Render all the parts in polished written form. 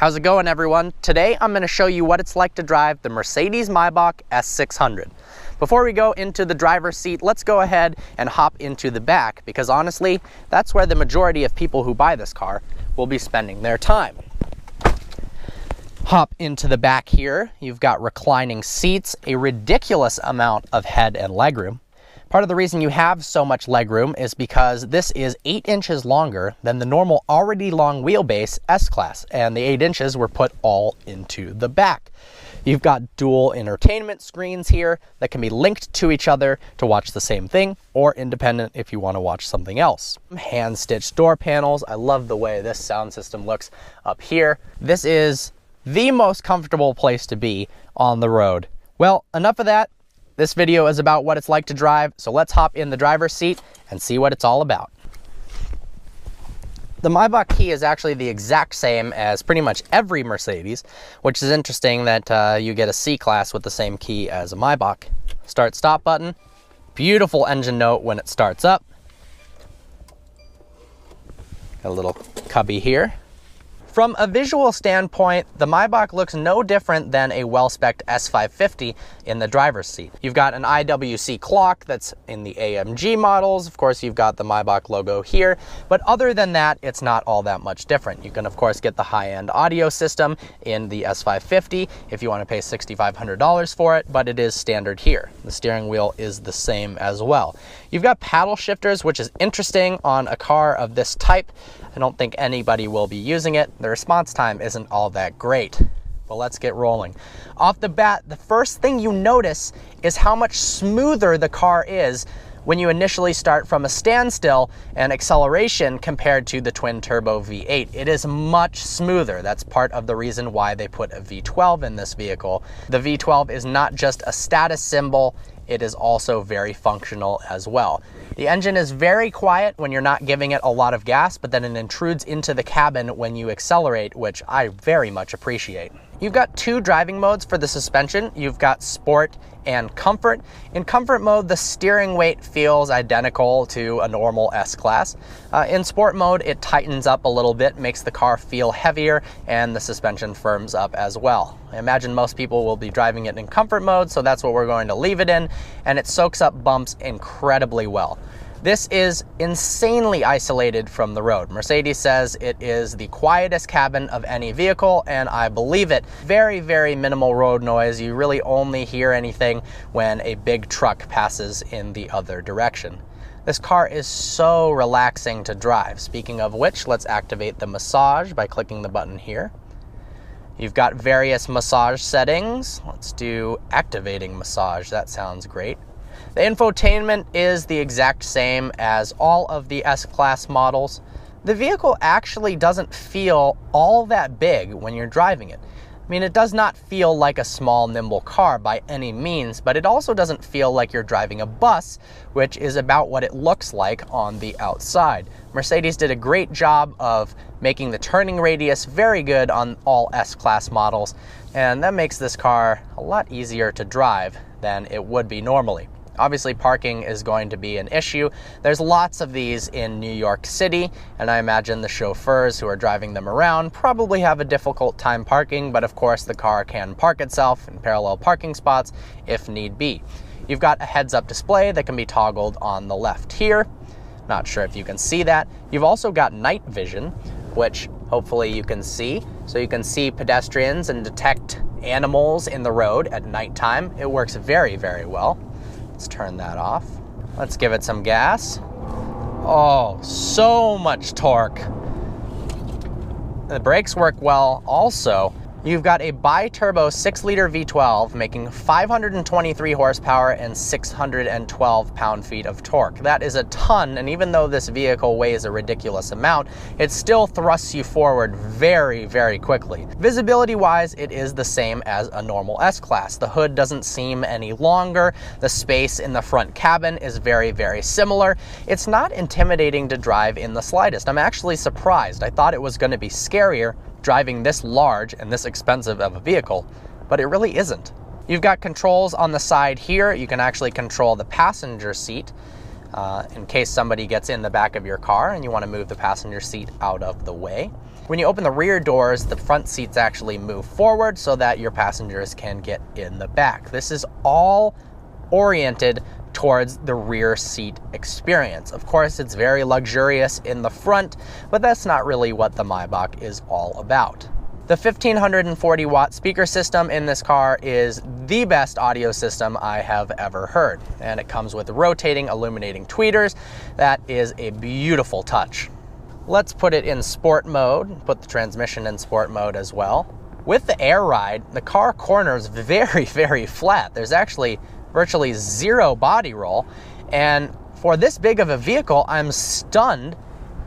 How's it going, everyone? Today I'm going to show you what it's like to drive the Mercedes Maybach S600. Before we go into the driver's seat, let's go ahead and hop into the back, because honestly, that's where the majority of people who buy this car will be spending their time. Hop into the back here. You've got reclining seats, a ridiculous amount of head and legroom. Part of the reason you have so much legroom is because this is 8 inches longer than the normal already long wheelbase S-Class, and the 8 inches were put all into the back. You've got dual entertainment screens here that can be linked to each other to watch the same thing, or independent if you want to watch something else. Hand-stitched door panels. I love the way this sound system looks up here. This is the most comfortable place to be on the road. Well, enough of that. This video is about what it's like to drive, so let's hop in the driver's seat and see what it's all about. The Maybach key is actually the exact same as pretty much every Mercedes, which is interesting that you get a C-Class with the same key as a Maybach. Start-stop button. Beautiful engine note when it starts up. Got a little cubby here. From a visual standpoint, the Maybach looks no different than a well-spec'd S550 in the driver's seat. You've got an IWC clock that's in the AMG models. Of course, you've got the Maybach logo here, but other than that, it's not all that much different. You can, of course, get the high-end audio system in the S550 if you want to pay $6,500 for it, but it is standard here. The steering wheel is the same as well. You've got paddle shifters, which is interesting on a car of this type. I don't think anybody will be using it. The response time isn't all that great, but let's get rolling. Off the bat, the first thing you notice is how much smoother the car is when you initially start from a standstill and acceleration compared to the twin turbo V8. It is much smoother. That's part of the reason why they put a V12 in this vehicle. The V12 is not just a status symbol, it is also very functional as well. The engine is very quiet when you're not giving it a lot of gas, but then it intrudes into the cabin when you accelerate, which I very much appreciate. You've got 2 driving modes for the suspension. You've got Sport and Comfort. In Comfort mode, the steering weight feels identical to a normal S-Class. In Sport mode, it tightens up a little bit, makes the car feel heavier, and the suspension firms up as well. I imagine most people will be driving it in Comfort mode, so that's what we're going to leave it in, and it soaks up bumps incredibly well. This is insanely isolated from the road. Mercedes says it is the quietest cabin of any vehicle, and I believe it. Very, very minimal road noise. You really only hear anything when a big truck passes in the other direction. This car is so relaxing to drive. Speaking of which, let's activate the massage by clicking the button here. You've got various massage settings. Let's do activating massage. That sounds great. The infotainment is the exact same as all of the S-Class models. The vehicle actually doesn't feel all that big when you're driving it. I mean, it does not feel like a small, nimble car by any means, but it also doesn't feel like you're driving a bus, which is about what it looks like on the outside. Mercedes did a great job of making the turning radius very good on all S-Class models, and that makes this car a lot easier to drive than it would be normally. Obviously, parking is going to be an issue. There's lots of these in New York City, and I imagine the chauffeurs who are driving them around probably have a difficult time parking, but of course the car can park itself in parallel parking spots if need be. You've got a heads-up display that can be toggled on the left here. Not sure if you can see that. You've also got night vision, which hopefully you can see. So you can see pedestrians and detect animals in the road at nighttime. It works very, very well. Let's turn that off. Let's give it some gas. Oh, so much torque. The brakes work well also. You've got a bi-turbo 6-liter V12 making 523 horsepower and 612 pound-feet of torque. That is a ton, and even though this vehicle weighs a ridiculous amount, it still thrusts you forward very, very quickly. Visibility-wise, it is the same as a normal S-Class. The hood doesn't seem any longer. The space in the front cabin is very, very similar. It's not intimidating to drive in the slightest. I'm actually surprised. I thought it was going to be scarier driving this large and this expensive of a vehicle, but it really isn't. You've got controls on the side here. You can actually control the passenger seat. in case somebody gets in the back of your car and you want to move the passenger seat out of the way. When you open the rear doors, the front seats actually move forward so that your passengers can get in the back. This is all oriented towards the rear seat experience. Of course, it's very luxurious in the front, but that's not really what the Maybach is all about. The 1540 watt speaker system in this car is the best audio system I have ever heard, and it comes with rotating illuminating tweeters. That is a beautiful touch. Let's put it in sport mode, put the transmission in sport mode as well. With the air ride, the car corners very, very flat. There's actually virtually zero body roll, and for this big of a vehicle, I'm stunned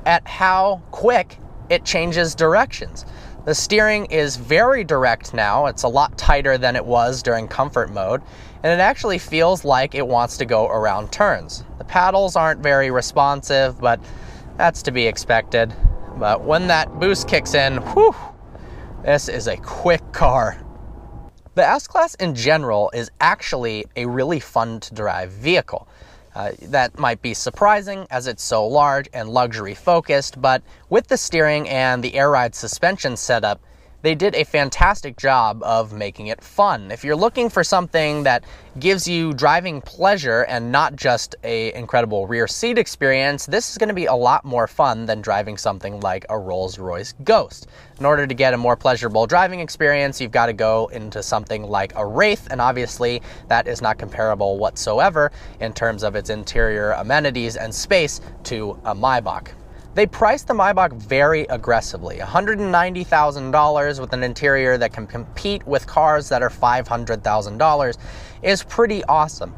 at how quick it changes directions. The steering is very direct now. It's a lot tighter than it was during comfort mode, and it actually feels like it wants to go around turns. The paddles aren't very responsive, but that's to be expected. But when that boost kicks in, whew, this is a quick car. The S-Class in general is actually a really fun to drive vehicle. That might be surprising as it's so large and luxury focused, but with the steering and the air ride suspension setup, they did a fantastic job of making it fun. If you're looking for something that gives you driving pleasure and not just an incredible rear seat experience, this is going to be a lot more fun than driving something like a Rolls-Royce Ghost. In order to get a more pleasurable driving experience, you've got to go into something like a Wraith, and obviously that is not comparable whatsoever in terms of its interior amenities and space to a Maybach. They priced the Maybach very aggressively, $190,000 with an interior that can compete with cars that are $500,000 is pretty awesome.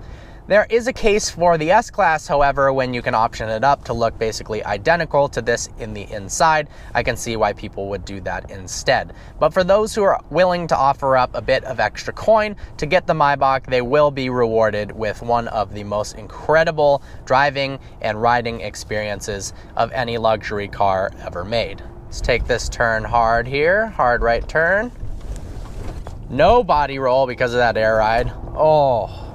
There is a case for the S-Class, however, when you can option it up to look basically identical to this in the inside. I can see why people would do that instead. But for those who are willing to offer up a bit of extra coin to get the Maybach, they will be rewarded with one of the most incredible driving and riding experiences of any luxury car ever made. Let's take this turn hard here, hard right turn. No body roll because of that air ride. Oh.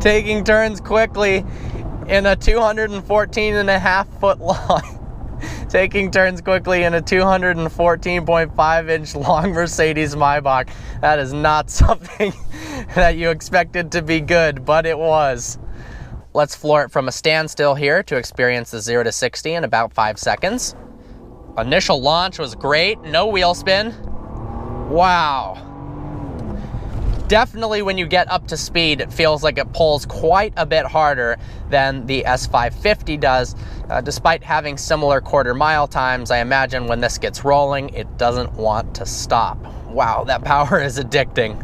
Taking turns quickly in a 214.5 foot long, taking turns quickly in a 214.5 inch long Mercedes Maybach. That is not something that you expected to be good, but it was. Let's floor it from a standstill here to experience the 0 to 60 in about 5 seconds. Initial launch was great, no wheel spin. Wow. Definitely when you get up to speed, it feels like it pulls quite a bit harder than the S550 does. Despite having similar quarter mile times, I imagine when this gets rolling, it doesn't want to stop. Wow, that power is addicting.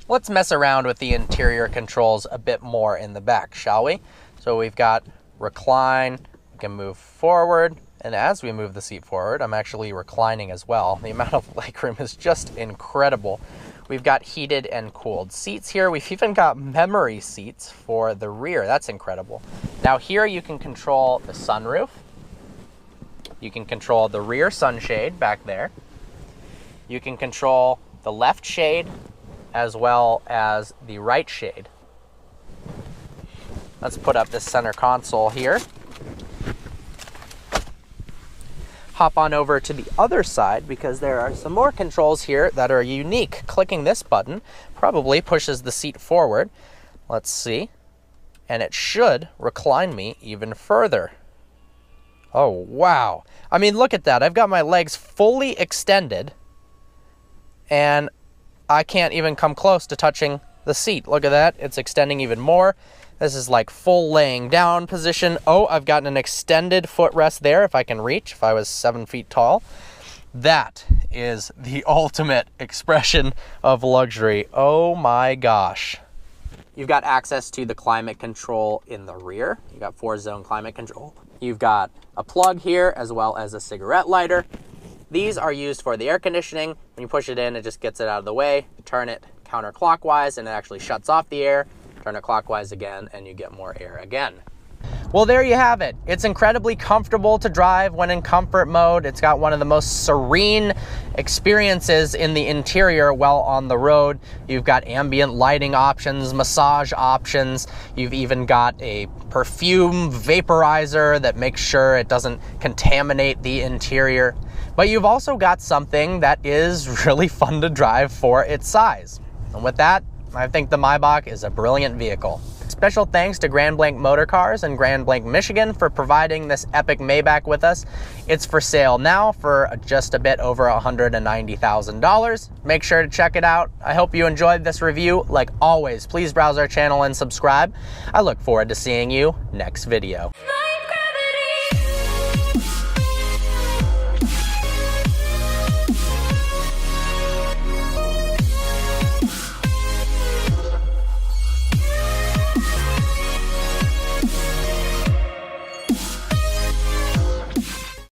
Let's mess around with the interior controls a bit more in the back, shall we? So we've got recline, we can move forward, and as we move the seat forward, I'm actually reclining as well. The amount of legroom is just incredible. We've got heated and cooled seats here. We've even got memory seats for the rear. That's incredible. Now here you can control the sunroof. You can control the rear sunshade back there. You can control the left shade as well as the right shade. Let's put up this center console here. Hop on over to the other side because there are some more controls here that are unique. Clicking this button probably pushes the seat forward. Let's see. And it should recline me even further. Oh, wow. I mean, look at that. I've got my legs fully extended and I can't even come close to touching the seat. Look at that. It's extending even more. This is like full laying down position. Oh, I've gotten an extended footrest there if I can reach, if I was 7 feet tall. That is the ultimate expression of luxury. Oh my gosh. You've got access to the climate control in the rear. You've got 4-zone climate control. You've got a plug here as well as a cigarette lighter. These are used for the air conditioning. When you push it in, it just gets it out of the way. Turn it counterclockwise and it actually shuts off the air. Turn it clockwise again and you get more air again. Well, there you have it. It's incredibly comfortable to drive when in comfort mode. It's got one of the most serene experiences in the interior while on the road. You've got ambient lighting options, massage options. You've even got a perfume vaporizer that makes sure it doesn't contaminate the interior. But you've also got something that is really fun to drive for its size. And with that, I think the Maybach is a brilliant vehicle. Special thanks to Grand Blanc Motor Cars in Grand Blanc, Michigan for providing this epic Maybach with us. It's for sale now for just a bit over $190,000. Make sure to check it out. I hope you enjoyed this review. Like always, please browse our channel and subscribe. I look forward to seeing you next video.